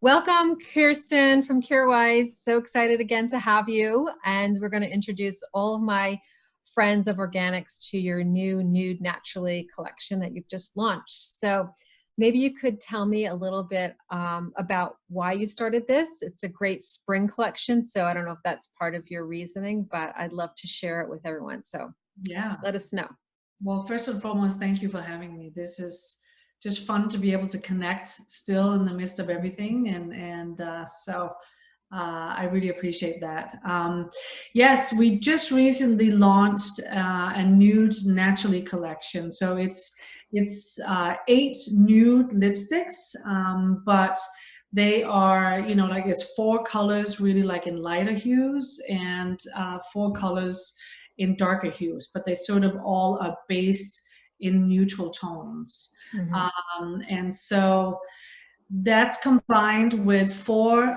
Welcome, Kirsten from Kjaer Weis. So excited again to have you. And we're going to introduce all of my friends of organics to your new Nude Naturally collection that you've just launched. So maybe you could tell me a little bit about why you started this. It's a great spring collection, so I don't know if that's part of your reasoning, but I'd love to share it with everyone. So Yeah. let us know. Well, first and foremost, thank you for having me. This is just fun to be able to connect still in the midst of everything. I really appreciate that. Yes, we just recently launched a Nude Naturally collection. So it's 8 nude lipsticks, but they are, like it's 4 colors really like in lighter hues and 4 colors in darker hues, but they sort of all are based in neutral tones. And so that's combined with 4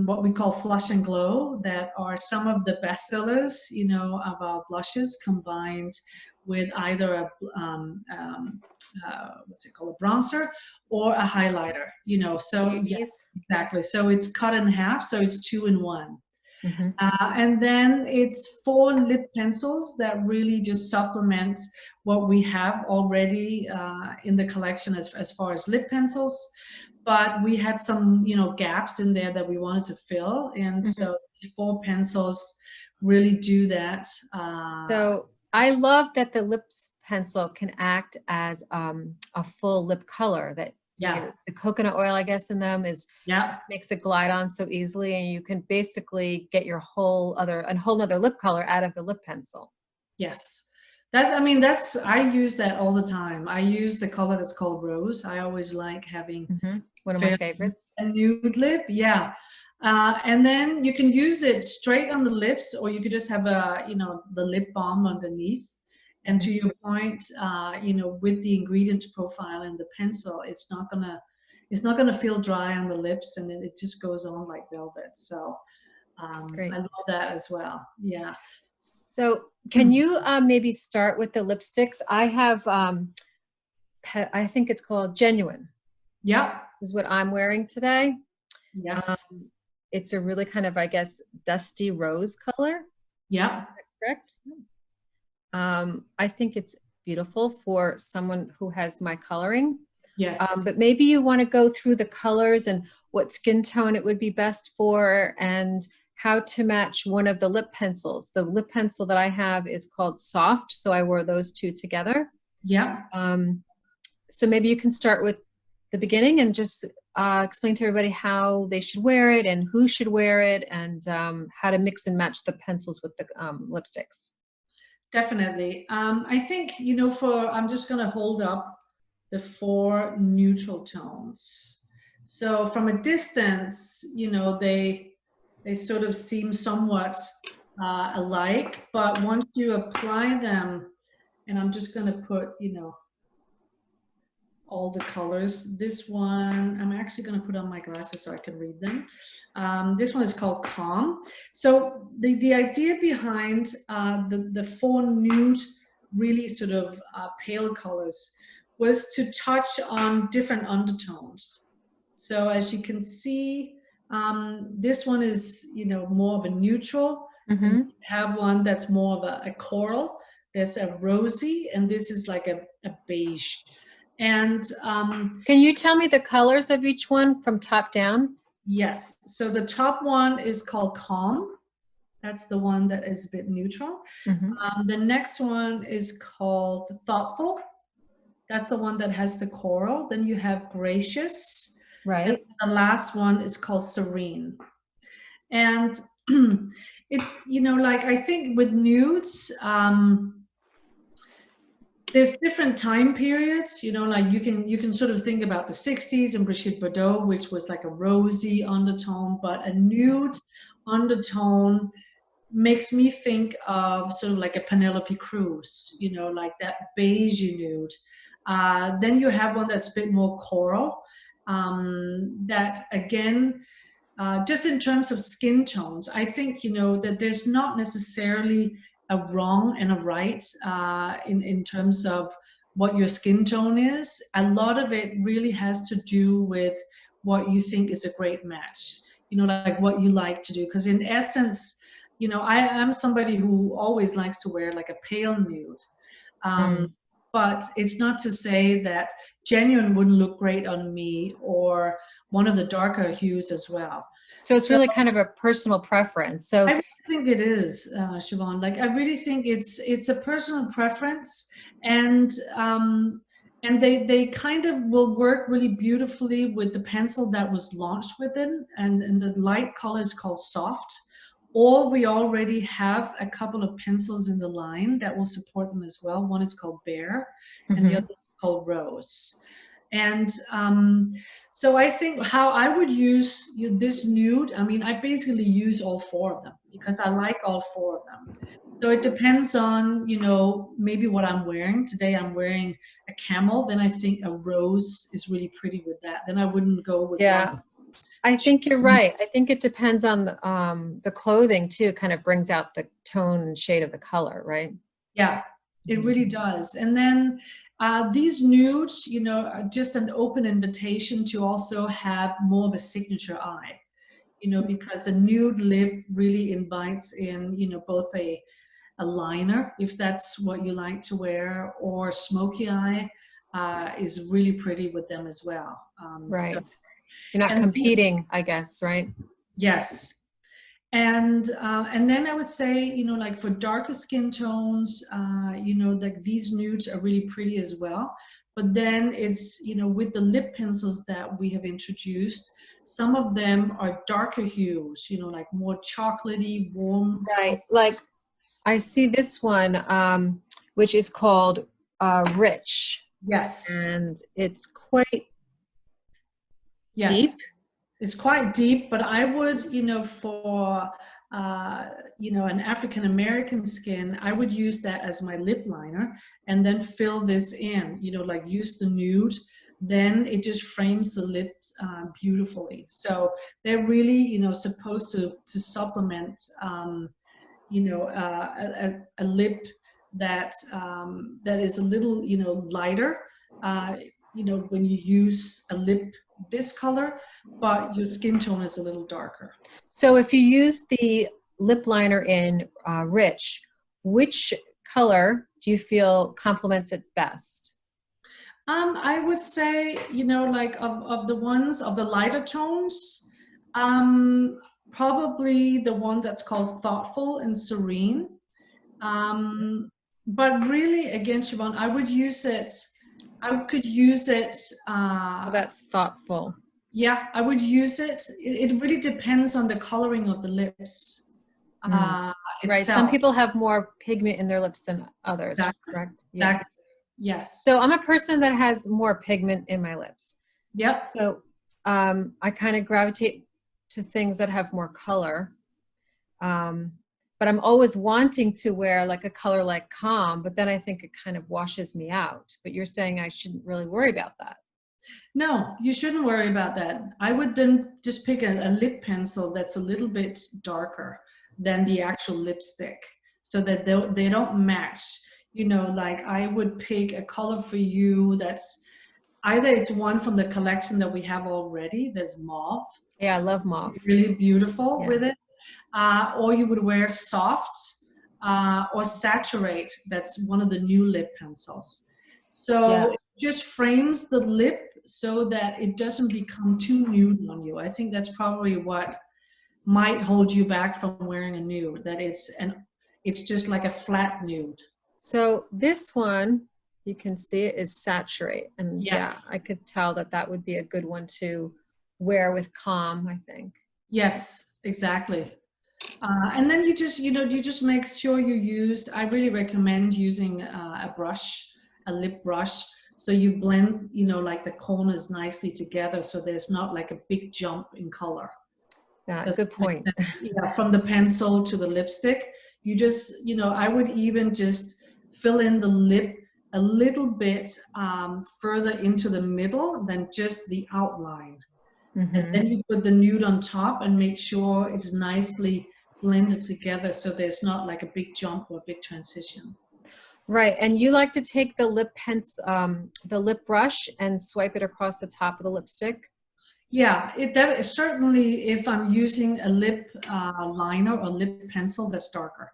what we call Flush and Glow that are some of the bestsellers, of our blushes combined with either what's it called, a bronzer or a highlighter, so yes, exactly. So it's cut in half, so it's 2 in 1. And then it's 4 lip pencils that really just supplement what we have already in the collection as far as lip pencils. But we had some, gaps in there that we wanted to fill. And so these 4 pencils really do that. So I love that the lips pencil can act as a full lip color that the coconut oil, I guess, in them makes it glide on so easily, and you can basically get your whole nother lip color out of the lip pencil. Yes. I use that all the time. I use the color that's called Rose. I always like having one of my favorites. A nude lip, yeah. And then you can use it straight on the lips, or you could just have the lip balm underneath. And to your point, with the ingredient profile and the pencil, it's not gonna feel dry on the lips, and it just goes on like velvet. So I love that as well. Yeah. So can you maybe start with the lipsticks? I have, I think it's called Genuine. Yeah. This is what I'm wearing today. Yes. It's a really kind of, I guess, dusty rose color. Yeah. Correct? I think it's beautiful for someone who has my coloring. Yes. But maybe you want to go through the colors and what skin tone it would be best for, and how to match one of the lip pencils. The lip pencil that I have is called Soft, so I wore those 2 together. Yeah. So maybe you can start with the beginning and just explain to everybody how they should wear it and who should wear it, and how to mix and match the pencils with the lipsticks. Definitely. I think, I'm just going to hold up the 4 neutral tones. So from a distance, they sort of seem somewhat alike, but once you apply them, and I'm just going to put, all the colors. This one, I'm actually going to put on my glasses so I can read them. This one is called Calm. So the idea behind the 4 nude, really sort of pale colors was to touch on different undertones. So as you can see, this one is, more of a neutral. And you have one that's more of a coral. There's a rosy, and this is like a beige. And can you tell me the colors of each one from top down? Yes. So the top one is called Calm. That's the one that is a bit neutral. The next one is called Thoughtful. That's the one that has the coral. Then you have Gracious. Right. And the last one is called Serene. And it, I think with nudes, there's different time periods, like you can sort of think about the 60s and Brigitte Bardot, which was like a rosy undertone, but a nude undertone makes me think of sort of like a Penelope Cruz, like that beige nude. Then you have one that's a bit more coral, that again, just in terms of skin tones, I think, that there's not necessarily a wrong and a right in terms of what your skin tone is. A lot of it really has to do with what you think is a great match, you know, like what you like to do. Because in essence, you know, I am somebody who always likes to wear like a pale nude. Mm. But it's not to say that genuine wouldn't look great on me, or one of the darker hues as well. So it's So really kind of a personal preference. So I really think it is, Siobhan. Like I really think it's a personal preference, and they kind of will work really beautifully with the pencil that was launched within, and the light color is called Soft. Or we already have a couple of pencils in the line that will support them as well. One is called Bear, and the other is called Rose. And so I think how I would use this nude, I mean, I basically use all four of them because I like all four of them. So it depends on, you know, maybe what I'm wearing. Today I'm wearing a camel, then I think a rose is really pretty with that. Then I wouldn't go with yeah, one. I think you're right. I think it depends on the clothing too, kind of brings out the tone and shade of the color, right? Yeah, it really does. And then these nudes, you know, are just an open invitation to also have more of a signature eye, you know, because a nude lip really invites in, you know, both a liner, if that's what you like to wear, or smoky eye is really pretty with them as well. Right. So, You're not and competing, I guess, right? yes. And then I would say, you know, like for darker skin tones, you know, like these nudes are really pretty as well. But then it's, you know, with the lip pencils that we have introduced, some of them are darker hues, you know, like more chocolatey, warm Right. Like colors. I see this one, which is called Rich, Yes, and it's quite yes. deep. It's quite deep, but I would, you know, for you know, an African American skin, I would use that as my lip liner and then fill this in, you know, like use the nude. Then it just frames the lips beautifully. So they're really, you know, supposed to supplement, you know, a lip that that is a little, you know, lighter. You know, when you use a lip this color, but your skin tone is a little darker. So if you use the lip liner in Rich, which color do you feel complements it best? I would say, you know, like of the ones of the lighter tones, probably the one that's called Thoughtful and Serene. Um, but really, again, Siobhan, I would use it. I could use it. Oh, that's thoughtful. Yeah, I would use it. It really depends on the coloring of the lips Mm. uh, Right. Some itself. people have more pigment in their lips than others, Exactly. correct? Yeah. Exactly. Yes. So I'm a person that has more pigment in my lips. Yep. So I kind of gravitate to things that have more color. Um, but I'm always wanting to wear like a color like Calm, but then I think it kind of washes me out. But you're saying I shouldn't really worry about that. No, you shouldn't worry about that. I would then just pick a lip pencil that's a little bit darker than the actual lipstick so that they don't match. You know, like I would pick a color for you that's either it's one from the collection that we have already, there's mauve, Yeah, I love mauve. really beautiful Yeah. with it, or you would wear soft or saturate, that's one of the new lip pencils. Yeah. So it just frames the lip so that it doesn't become too nude on you. I think that's probably what might hold you back from wearing a nude, that it's just like a flat nude. So this one, you can see it is Saturate. And Yeah. yeah, I could tell that that would be a good one to wear with Calm, I think. Yes, exactly. And then you just, you know, you just make sure you use, I really recommend using a brush, a lip brush. So you blend, you know, like the corners nicely together. So there's not like a big jump in color. Yeah, Does good that make point. sense? Yeah, from the pencil to the lipstick, you just, you know, I would even just fill in the lip a little bit further into the middle than just the outline. And Mm-hmm. then you put the nude on top and make sure it's nicely blended together so there's not like a big jump or a big transition. Right, and you like to take the lip brush and swipe it across the top of the lipstick? Yeah, that is certainly if I'm using a lip liner or lip pencil that's darker,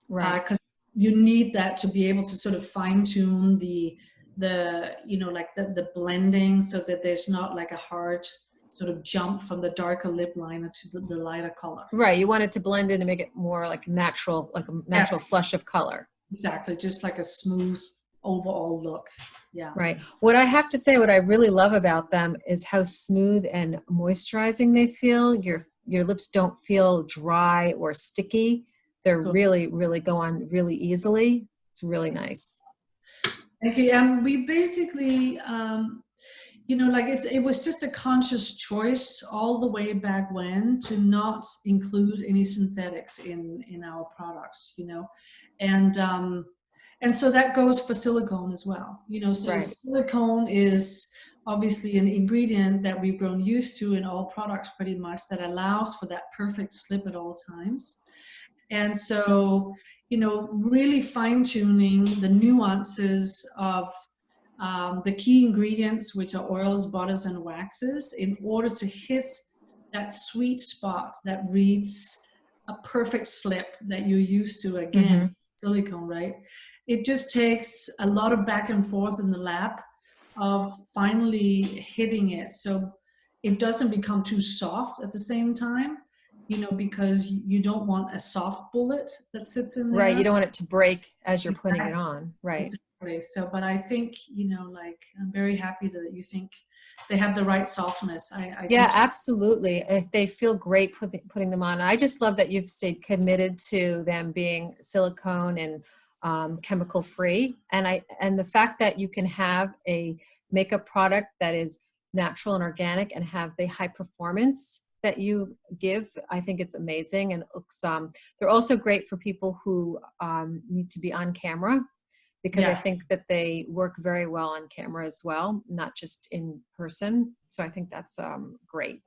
Right. because you need that to be able to sort of fine tune the like the blending so that there's not like a hard sort of jump from the darker lip liner to the lighter color. Right. You want it to blend in and make it more like natural, like a natural Yes, flush of color. exactly. Just like a smooth overall look. Yeah. Right. What I have to say, what I really love about them is how smooth and moisturizing they feel. Your lips don't feel dry or sticky. They're Good. really, really go on really easily. It's really nice. Thank you. We basically, like it was just a conscious choice all the way back when to not include any synthetics in our products, and so that goes for silicone as well. So Right. silicone is obviously an ingredient that we've grown used to in all products pretty much that allows for that perfect slip at all times. And so, really fine tuning the nuances of the key ingredients, which are oils, butters, and waxes, in order to hit that sweet spot that reads a perfect slip that you're used to, again, Mm-hmm. silicone, right? It just takes a lot of back and forth in the lab of finally hitting it. So it doesn't become too soft at the same time, because you don't want a soft bullet that sits in Right. there. You don't want it to break as you're putting Exactly. it on. Right. Exactly. So, but I think, like, I'm very happy that you think they have the right softness. I do Yeah, too. absolutely. They feel great putting them on. I just love that you've stayed committed to them being silicone and chemical free. And the fact that you can have a makeup product that is natural and organic and have the high performance that you give, I think it's amazing. And it looks, they're also great for people who need to be on camera, because I Yeah, think that they work very well on camera as well, not just in person. So I think that's great.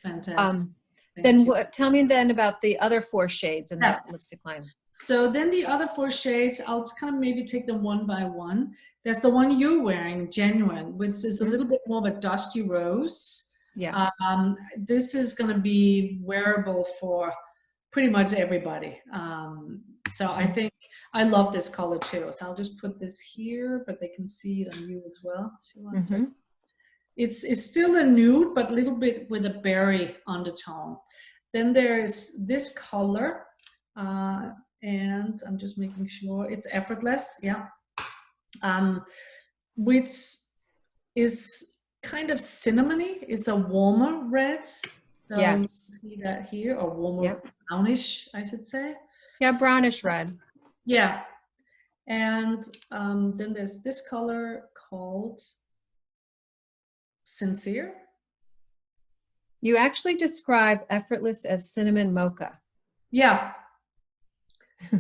fantastic. Um, Thank then you. tell me then about the other 4 shades in that Yes. lipstick line. So then the other 4 shades, I'll kind of maybe take them one by one. There's the one you're wearing, Genuine, which is a Mhm. little bit more of a dusty rose. Yeah. This is going to be wearable for pretty much everybody. So I think I love this color too. So I'll just put this here, but they can see it on you as well. If you want. So Mm-hmm. it's still a nude, but a little bit with a berry undertone. Then there's this color, and I'm just making sure it's Effortless, yeah, which is kind of cinnamony. It's a warmer red, so you Yes. can see that here, or warmer Yep. brownish, I should say. Yeah, brownish red. Yeah, and then there's this color called Sincere. You actually describe Effortless as cinnamon mocha. Yeah,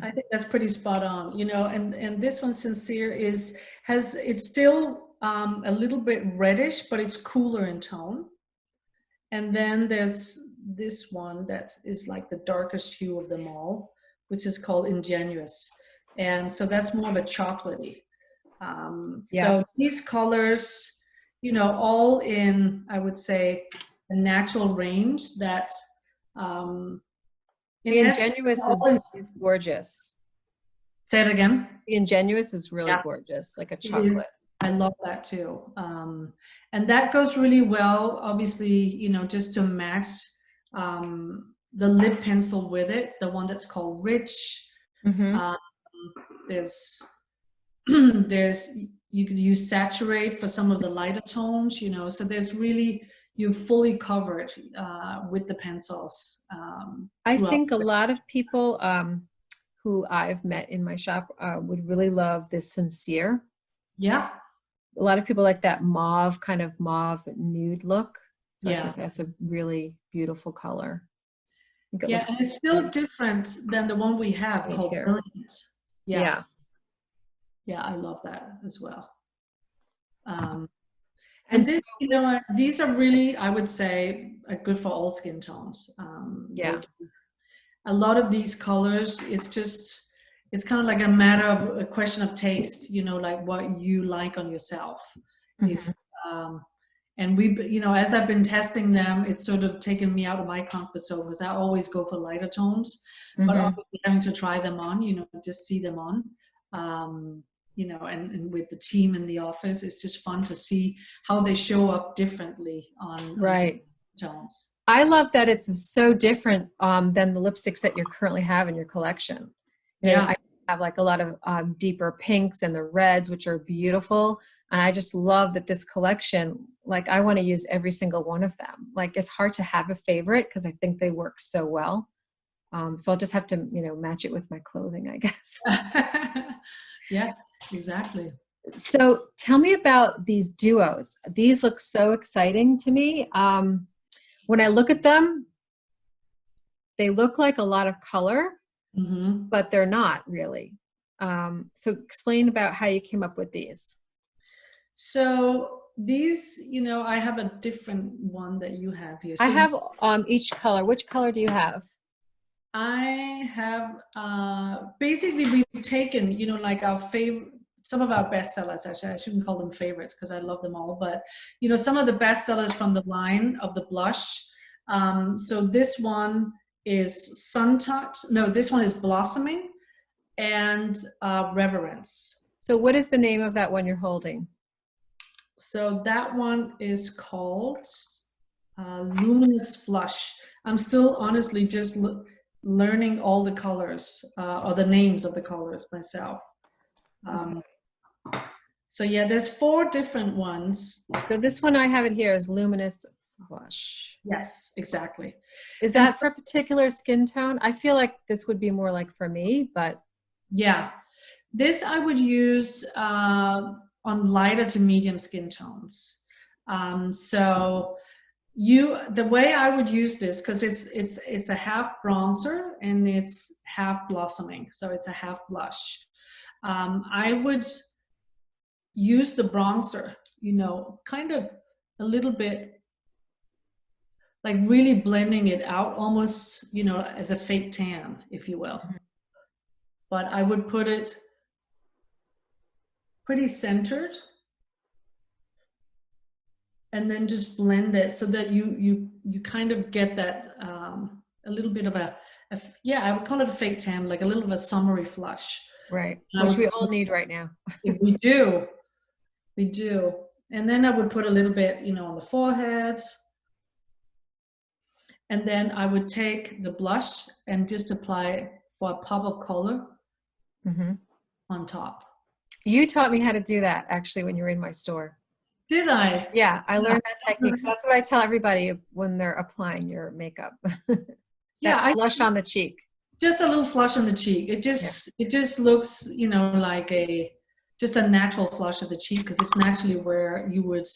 I think that's pretty spot on, and this one, Sincere, it's still a little bit reddish, but it's cooler in tone. And then there's this one that is like the darkest hue of them all, which is called Ingenuous. And so that's more of a chocolatey. Yeah. So these colors, all in, I would say, a natural range that, in The essence, Ingenuous all is gorgeous. say it again. The Ingenuous is really Yeah, gorgeous, like a it is. chocolate. I love that too. And that goes really well, obviously, just to match the lip pencil with it, the one that's called Rich. Mm-hmm. Um, there's, there's, you can use Saturate for some of the lighter tones, so there's really, you fully covered with the pencils I throughout. think a lot of people who I've met in my shop would really love this Sincere. Yeah, A lot of people like that mauve, kind of mauve nude look. So I yeah. think that's a really beautiful color. I think it Yeah, looks and it's still great different than the one we have right called here. Brilliant. Yeah, Yeah. yeah, I love that as well. Um, And and so, this, these are really, I would say, good for all skin tones. yeah. A lot of these colors, it's kind of like a matter of a question of taste, like what you like on yourself. If Mhm. um, And we, you know, as I've been testing them, it's sort of taken me out of my comfort zone because I always go for lighter tones, but obviously having to try them on, you know, just see them on, you know, and with the team in the office, it's just fun to see how they show up differently on Right. tones. I love that it's so different than the lipsticks that you currently have in your collection. You know, Yeah. I have like a lot of deeper pinks and the reds, which are beautiful. And I just love that this collection, like I want to use every single one of them. Like it's hard to have a favorite because I think they work so well. So I'll just have to, you know, match it with my clothing, I guess. Yes, exactly. So tell me about these duos. These look so exciting to me. When I look at them, they look like a lot of color, but they're not really. So explain about how you came up with these. So these, you know, I have a different one that you have here. I So have each color. Which color do you have? I have basically we've taken, you know, like our favorite, some of our bestsellers. Actually, I shouldn't call them favorites because I love them all, but you know, some of the bestsellers from the line of the blush. So this one is Sun Touch. No, this one is Blossoming and Reverence. So what is the name of that one you're holding? So that one is called Luminous Flush. I'm still honestly just learning all the colors or the names of the colors myself. So yeah, there's 4 different ones. So this one I have it here is Luminous Flush. Yes, exactly. Is that for a particular skin tone? I feel like this would be more like for me, but. Yeah, this I would use on lighter to medium skin tones. So the way I would use this, because it's a half bronzer and it's half blossoming, so it's a half blush. I would use the bronzer, you know, kind of a little bit like really blending it out almost, you know, as a fake tan, if you will. But I would put it pretty centered and then just blend it so that you kind of get that a little bit of yeah, I would call it a fake tan, like a little of a summery flush. Right, which we all need right now. We do. And then I would put a little bit, you know, on the foreheads. And then I would take the blush and just apply for a pop of color on top. You taught me how to do that actually when you were in my store. Did I? Yeah, I learned that technique. So that's what I tell everybody when they're applying your makeup. Yeah, flush on the cheek. Just a little flush on the cheek. It just looks, you know, like just a natural flush of the cheek because it's naturally where you would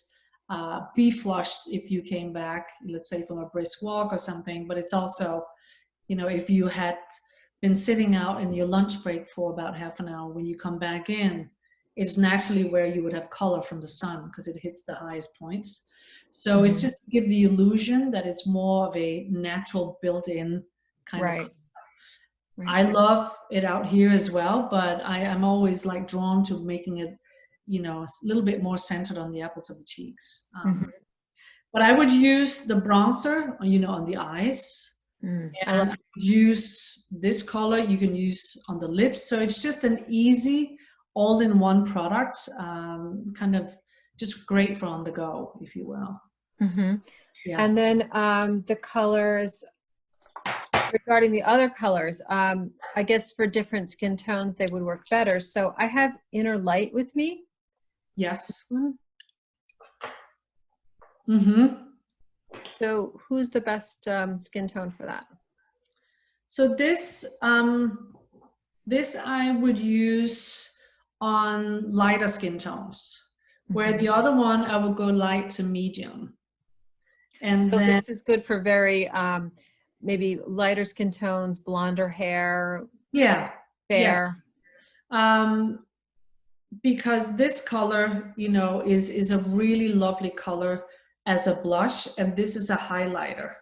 be flushed if you came back, let's say from a brisk walk or something. But it's also, you know, if you had been sitting out in your lunch break for about half an hour, when you come back in, it's naturally where you would have color from the sun because it hits the highest points. So it's just to give the illusion that it's more of a natural built-in kind of color. I love it out here as well, but I'm always like drawn to making it, you know, a little bit more centered on the apples of the cheeks. But I would use the bronzer, you know, on the eyes. And I would use this color you can use on the lips. So it's just an easy all-in-one product, kind of just great for on the go, if you will. Yeah. And then the colors, regarding the other colors, I guess for different skin tones, they would work better. So I have Inner Light with me. Yes. So who's the best skin tone for that? So this I would use on lighter skin tones, where the other one I would go light to medium. And so then, this is good for very maybe lighter skin tones, blonder hair, fair. Because this color, you know, is a really lovely color as a blush, and this is a highlighter.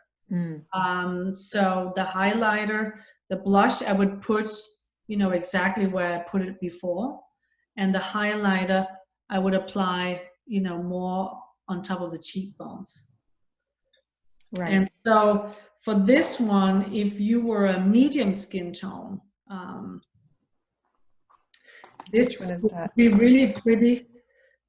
So the highlighter, the blush, I would put, you know, exactly where I put it before, and the highlighter I would apply, you know, more on top of the cheekbones. Right. And so for this one, if you were a medium skin tone, Which this one is would that? be really pretty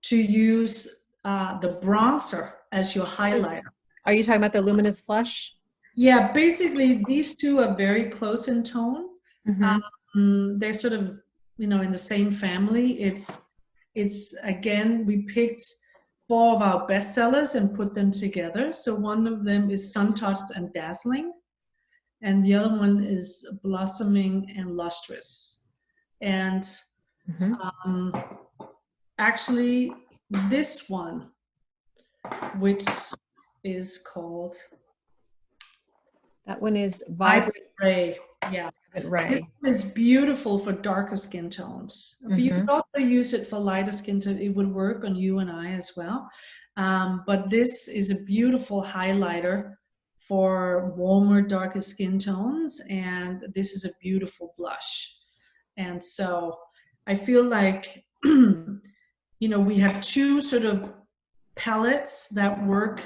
to use the bronzer as your highlighter. Are you talking about the Luminous Flush? Yeah, basically these two are very close in tone. They're sort of, you know, in the same family. It's again, we picked 4 of our bestsellers and put them together. So one of them is Sun Touched and Dazzling, and the other one is Blossoming and Lustrous. And actually, this one, which is called That one is Vibrant Ray. Yeah. Ray. This one is beautiful for darker skin tones. But you could also use it for lighter skin tones. It would work on you and I as well. But this is a beautiful highlighter for warmer, darker skin tones. And this is a beautiful blush. And so I feel like, you know, we have 2 sort of palettes that work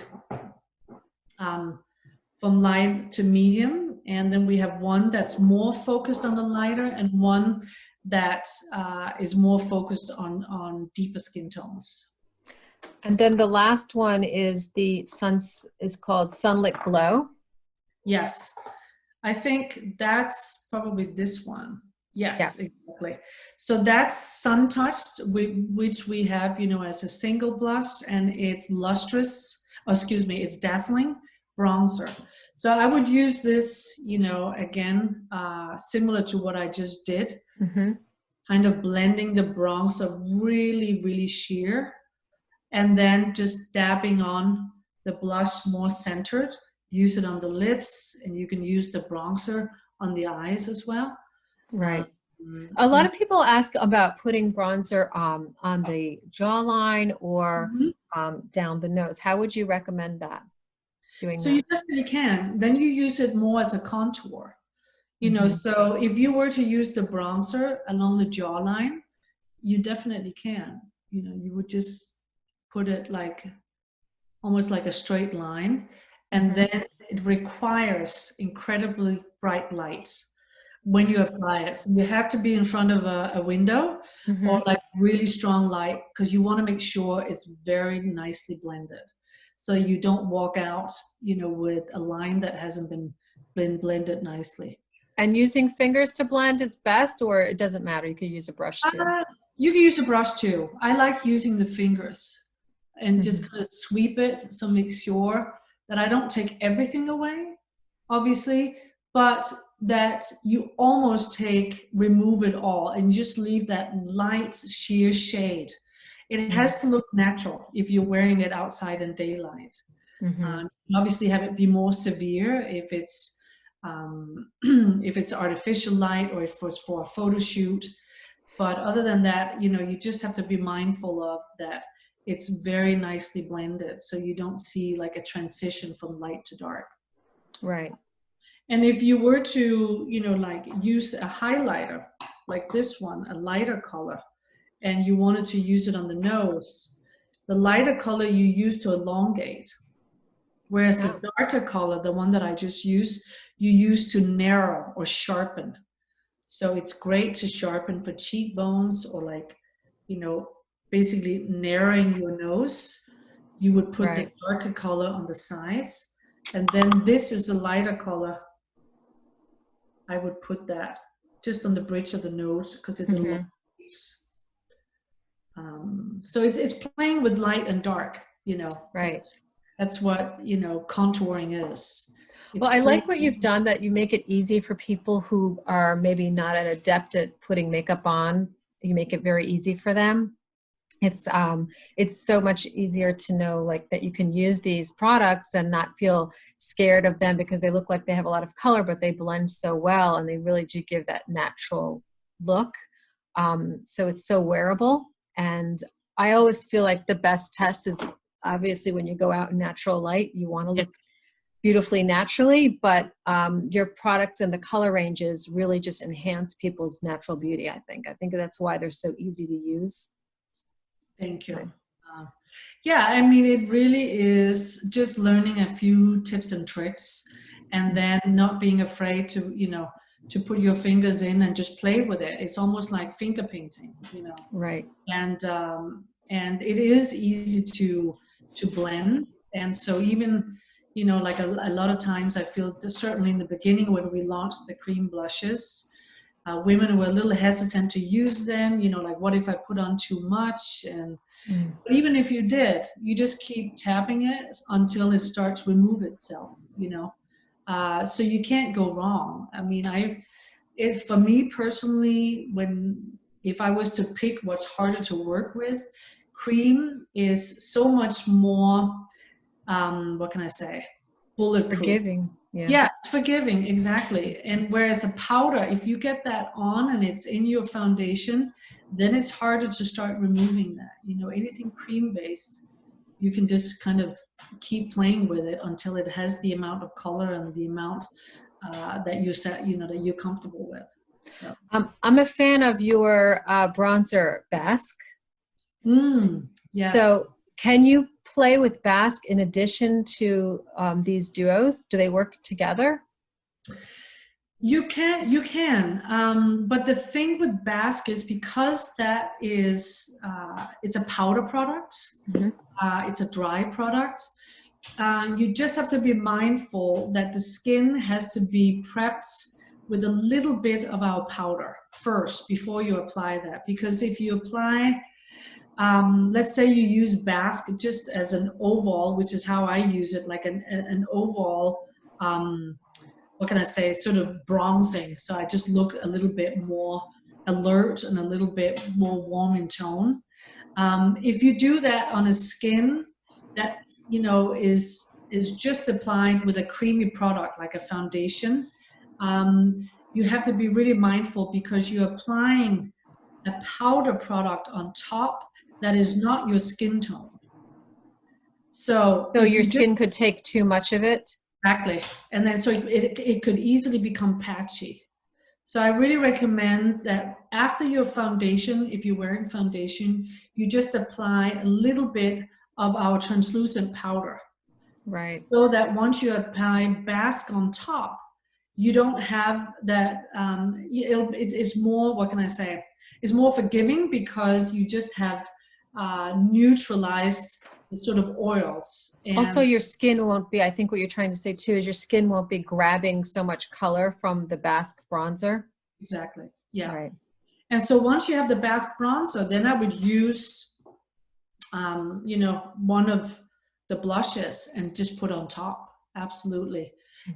from light to medium, and then we have one that's more focused on the lighter and one that is more focused on deeper skin tones. And then the last one is called Sunlit Glow. Yes, I think that's probably this one. Yes, yeah. Exactly. So that's Sun Touched, which we have, you know, as a single blush, and it's lustrous, it's dazzling bronzer. So I would use this, you know, again, similar to what I just did, kind of blending the bronzer really, really sheer, and then just dabbing on the blush more centered. Use it on the lips, and you can use the bronzer on the eyes as well. Right. A lot of people ask about putting bronzer on the jawline or down the nose. How would you recommend that? So you definitely can. Then you use it more as a contour. You know, so if you were to use the bronzer along the jawline, you definitely can. You know, you would just put it like almost like a straight line, and then it requires incredibly bright light when you apply it. So you have to be in front of a window or like really strong light, because you want to make sure it's very nicely blended. So you don't walk out, you know, with a line that hasn't been blended nicely. And using fingers to blend is best, or it doesn't matter? You could use a brush too. You can use a brush too. I like using the fingers and just kind of sweep it. So make sure that I don't take everything away, obviously, but that you almost remove it all and just leave that light sheer shade. It has to look natural if you're wearing it outside in daylight. Obviously have it be more severe if it's artificial light or if it's for a photo shoot. But other than that, you know, you just have to be mindful of that it's very nicely blended, so you don't see like a transition from light to dark. Right. And if you were to, you know, like use a highlighter like this one, a lighter color, and you wanted to use it on the nose, the lighter color you use to elongate, whereas the darker color, the one that I just used, you use to narrow or sharpen. So it's great to sharpen for cheekbones or like, you know, basically narrowing your nose. You would put the darker color on the sides, and then this is a lighter color. I would put that just on the bridge of the nose because it elongates. So it's playing with light and dark, you know. Right. That's what, you know, contouring is. Well, I like what you've done, that you make it easy for people who are maybe not an adept at putting makeup on. You make it very easy for them. It's so much easier to know like that you can use these products and not feel scared of them because they look like they have a lot of color, but they blend so well and they really do give that natural look. So it's so wearable. And I always feel like the best test is obviously when you go out in natural light, you want to look beautifully naturally, but your products and the color ranges really just enhance people's natural beauty. I think that's why they're so easy to use. Thank you. Yeah, I mean, it really is just learning a few tips and tricks, and then not being afraid to, to put your fingers in and just play with it. It's almost like finger painting, Right. and it is easy to blend. And so even, like a lot of times I feel that certainly in the beginning when we launched the cream blushes, women were a little hesitant to use them, like what if I put on too much? And but even if you did, you just keep tapping it until it starts to remove itself. So you can't go wrong. I mean, for me personally, if I was to pick what's harder to work with, cream is so much more, what can I say, bulletproof. Forgiving. Yeah, it's forgiving, exactly. And whereas a powder, if you get that on and it's in your foundation, then it's harder to start removing that. Anything cream based, you can just kind of keep playing with it until it has the amount of color and the amount that that you're comfortable with. So I'm a fan of your bronzer Basque. yes. So can you play with Basque in addition to these duos? Do they work together? You can. But the thing with Basque is because that is, it's a powder product, it's a dry product, you just have to be mindful that the skin has to be prepped with a little bit of our powder first before you apply that. Because if you apply, let's say you use Basque just as an oval, which is how I use it, like an oval, what can I say, sort of bronzing. So I just look a little bit more alert and a little bit more warm in tone. If you do that on a skin that, is just applied with a creamy product like a foundation, you have to be really mindful because you're applying a powder product on top that is not your skin tone. So your skin could take too much of it? Exactly. And then so it could easily become patchy. So I really recommend that after your foundation, if you're wearing foundation, you just apply a little bit of our translucent powder. Right. So that once you apply Basque on top, you don't have that, it's more, what can I say? It's more forgiving because you just have neutralized the sort of oils. And also, your skin won't be, I think what you're trying to say too, is your skin won't be grabbing so much color from the Basque bronzer. Exactly. Yeah. Right. And so once you have the Basque bronzer, then I would use, one of the blushes and just put on top. Absolutely.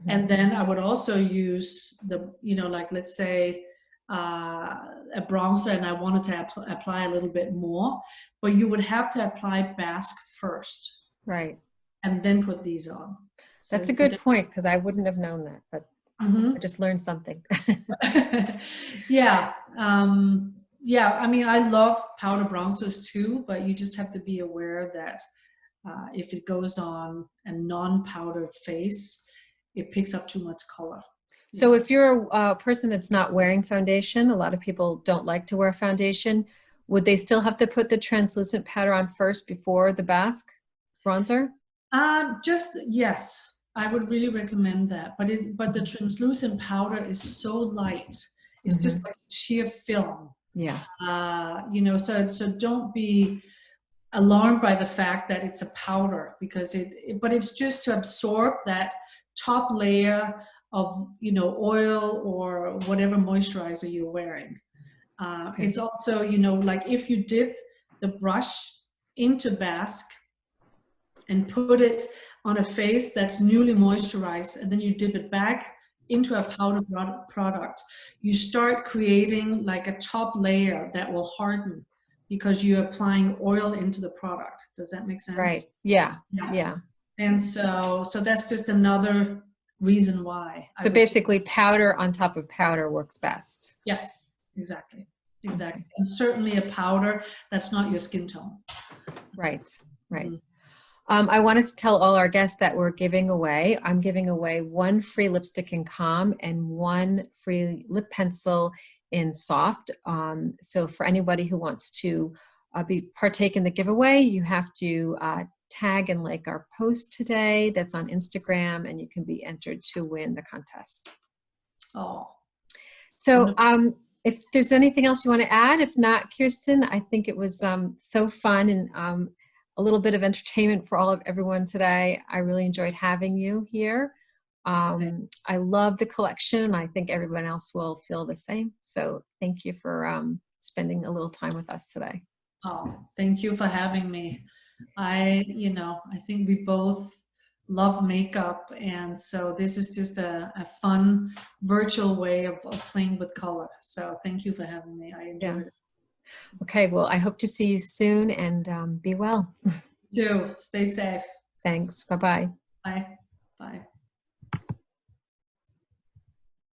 And then I would also use like let's say a bronzer and I wanted to apply a little bit more, but you would have to apply Basque first. Right. And then put these on. That's a good point because I wouldn't have known that, but I just learned something. Yeah. Yeah, I mean, I love powder bronzers too, but you just have to be aware that if it goes on a non-powdered face, it picks up too much color. So if you're a person that's not wearing foundation, a lot of people don't like to wear foundation, would they still have to put the translucent powder on first before the Basque bronzer? Yes, I would really recommend that. But the translucent powder is so light. It's just like sheer film. Yeah. So don't be alarmed by the fact that it's a powder because but it's just to absorb that top layer of oil or whatever moisturizer you're wearing. It's also like if you dip the brush into Basque and put it on a face that's newly moisturized and then you dip it back into a powder product, you start creating like a top layer that will harden because you're applying oil into the product. Does that make sense? Right. Yeah. Yeah. And so that's just another reason why. So basically powder on top of powder works best. Yes, exactly. Exactly. And certainly a powder that's not your skin tone. Right. Right. I wanted to tell all our guests that I'm giving away 1 free lipstick in Calm and 1 free lip pencil in Soft. So for anybody who wants to partake in the giveaway, you have to tag and like our post today that's on Instagram, and you can be entered to win the contest. Oh, so if there's anything else you want to add, if not, Kirsten, I think it was so fun and a little bit of entertainment for everyone today. I really enjoyed having you here. I love the collection. I think everyone else will feel the same. So thank you for spending a little time with us today. Oh, thank you for having me. I think we both love makeup, and so this is just a fun virtual way of playing with color. So thank you for having me. I enjoyed it. Okay, well, I hope to see you soon, and be well. You too. Stay safe. Thanks. Bye-bye. Bye. Bye.